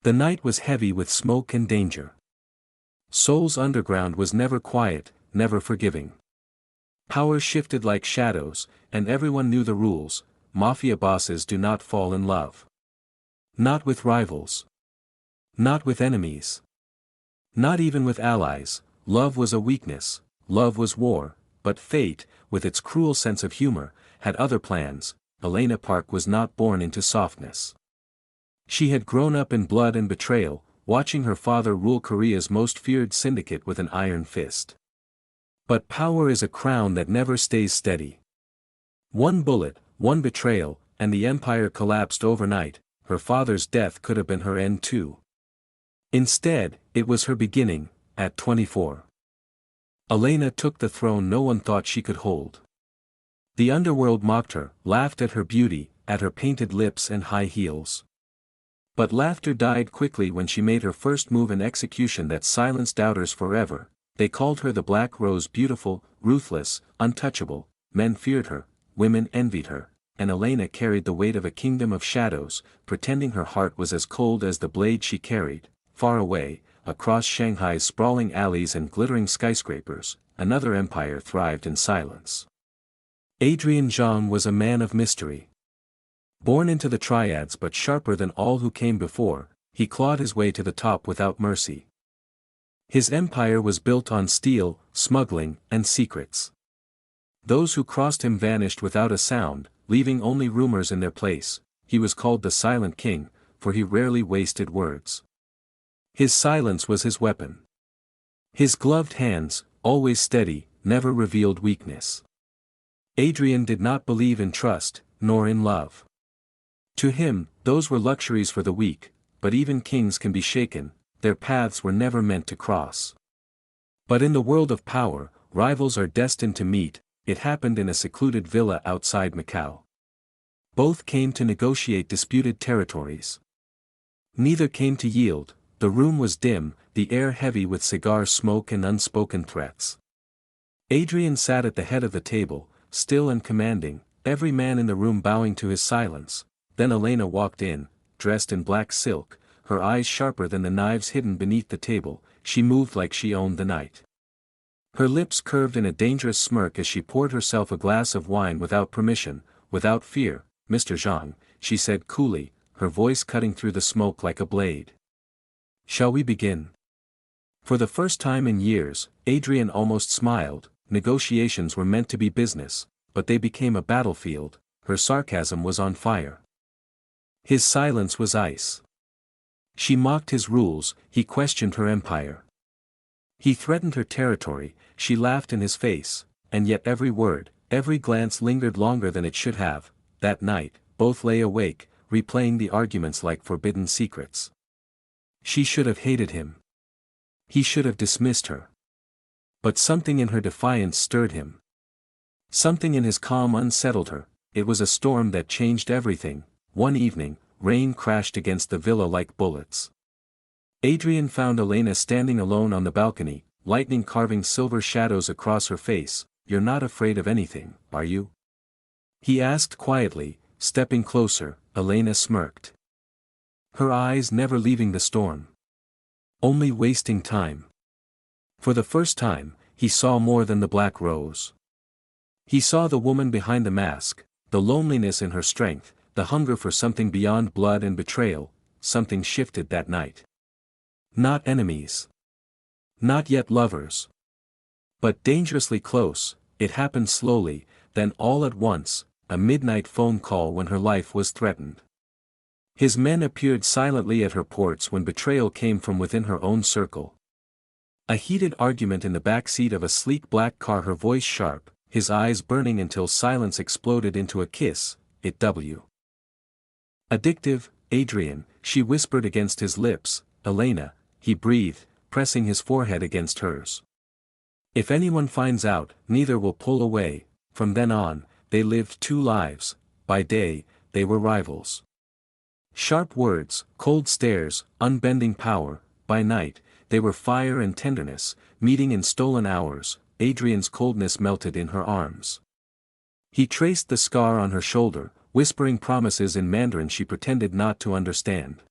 The night was heavy with smoke and danger. Seoul's underground was never quiet, never forgiving. Power shifted like shadows, and everyone knew the rules. Mafia bosses do not fall in love. Not with rivals. Not with enemies. Not even with allies. Love was a weakness, love was war, but fate, with its cruel sense of humor, had other plans. Elena Park was not born into softness. She had grown up in blood and betrayal, watching her father rule Korea's most feared syndicate with an iron fist. But power is a crown that never stays steady. One bullet, one betrayal, and the empire collapsed overnight. Her father's death could have been her end too. Instead, it was her beginning, at 24. Elena took the throne no one thought she could hold. The underworld mocked her, laughed at her beauty, at her painted lips and high heels. But laughter died quickly when she made her first move in execution that silenced doubters forever. They called her the Black Rose, beautiful, ruthless, untouchable. Men feared her, women envied her, and Elena carried the weight of a kingdom of shadows, pretending her heart was as cold as the blade she carried. Far away, across Shanghai's sprawling alleys and glittering skyscrapers, another empire thrived in silence. Adrian Zhang was a man of mystery. Born into the triads but sharper than all who came before, he clawed his way to the top without mercy. His empire was built on steel, smuggling, and secrets. Those who crossed him vanished without a sound, leaving only rumors in their place. He was called the Silent King, for he rarely wasted words. His silence was his weapon. His gloved hands, always steady, never revealed weakness. Adrian did not believe in trust, nor in love. To him, those were luxuries for the weak, but even kings can be shaken, their paths were never meant to cross. But in the world of power, rivals are destined to meet. It happened in a secluded villa outside Macau. Both came to negotiate disputed territories. Neither came to yield. The room was dim, the air heavy with cigar smoke and unspoken threats. Adrian sat at the head of the table, still and commanding, every man in the room bowing to his silence. Then Elena walked in, dressed in black silk, her eyes sharper than the knives hidden beneath the table. She moved like she owned the night. Her lips curved in a dangerous smirk as she poured herself a glass of wine without permission, without fear. "Mr. Zhang," she said coolly, her voice cutting through the smoke like a blade. "Shall we begin?" For the first time in years, Adrian almost smiled. Negotiations were meant to be business, but they became a battlefield. Her sarcasm was on fire. His silence was ice. She mocked his rules, he questioned her empire. He threatened her territory, she laughed in his face, and yet every word, every glance lingered longer than it should have. That night, both lay awake, replaying the arguments like forbidden secrets. She should have hated him. He should have dismissed her. But something in her defiance stirred him. Something in his calm unsettled her. It was a storm that changed everything. One evening, rain crashed against the villa like bullets. Adrian found Elena standing alone on the balcony, lightning carving silver shadows across her face. "You're not afraid of anything, are you?" he asked quietly, stepping closer. Elena smirked. Her eyes never leaving the storm. Only wasting time. For the first time, he saw more than the Black Rose. He saw the woman behind the mask, the loneliness in her strength, the hunger for something beyond blood and betrayal. Something shifted that night. Not enemies. Not yet lovers. But dangerously close. It happened slowly, then all at once, a midnight phone call when her life was threatened. His men appeared silently at her ports when betrayal came from within her own circle. A heated argument in the back seat of a sleek black car, her voice sharp, his eyes burning until silence exploded into a kiss. "It addictive, Adrian," she whispered against his lips. "Elena," he breathed, pressing his forehead against hers. "If anyone finds out, neither will pull away." From then on, they lived two lives. By day, they were rivals. Sharp words, cold stares, unbending power. By night, they were fire and tenderness, meeting in stolen hours. Adrian's coldness melted in her arms. He traced the scar on her shoulder, whispering promises in Mandarin she pretended not to understand.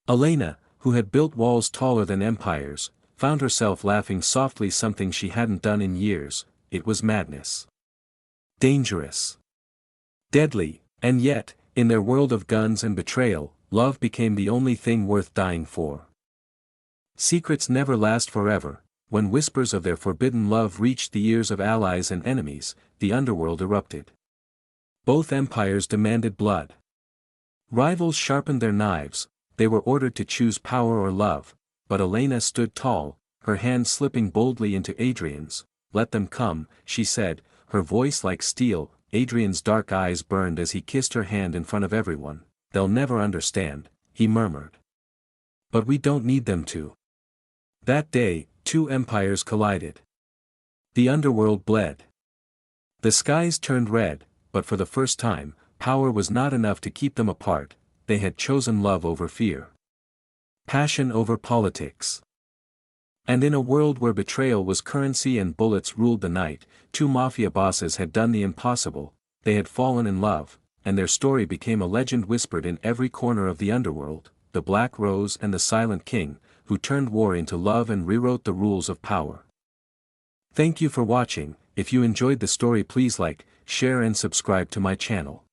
Elena, who had built walls taller than empires, found herself laughing softly, something she hadn't done in years. It was madness. Dangerous. Deadly, and yet, in their world of guns and betrayal, love became the only thing worth dying for. Secrets never last forever. When whispers of their forbidden love reached the ears of allies and enemies, the underworld erupted. Both empires demanded blood. Rivals sharpened their knives. They were ordered to choose power or love, but Elena stood tall, her hand slipping boldly into Adrian's. "Let them come," she said, her voice like steel. Adrian's dark eyes burned as he kissed her hand in front of everyone. "They'll never understand," he murmured. "But we don't need them to." That day, two empires collided. The underworld bled. The skies turned red, but for the first time, power was not enough to keep them apart. They had chosen love over fear. Passion over politics. And in a world where betrayal was currency and bullets ruled the night, two mafia bosses had done the impossible. They had fallen in love, and their story became a legend whispered in every corner of the underworld: the Black Rose and the Silent King, who turned war into love and rewrote the rules of power. Thank you for watching. If you enjoyed the story, please like, share and subscribe to my channel.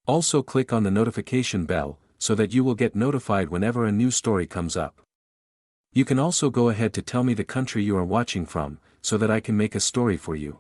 Also click on the notification bell, so that you will get notified whenever a new story comes up. You can also go ahead to tell me the country you are watching from, so that I can make a story for you.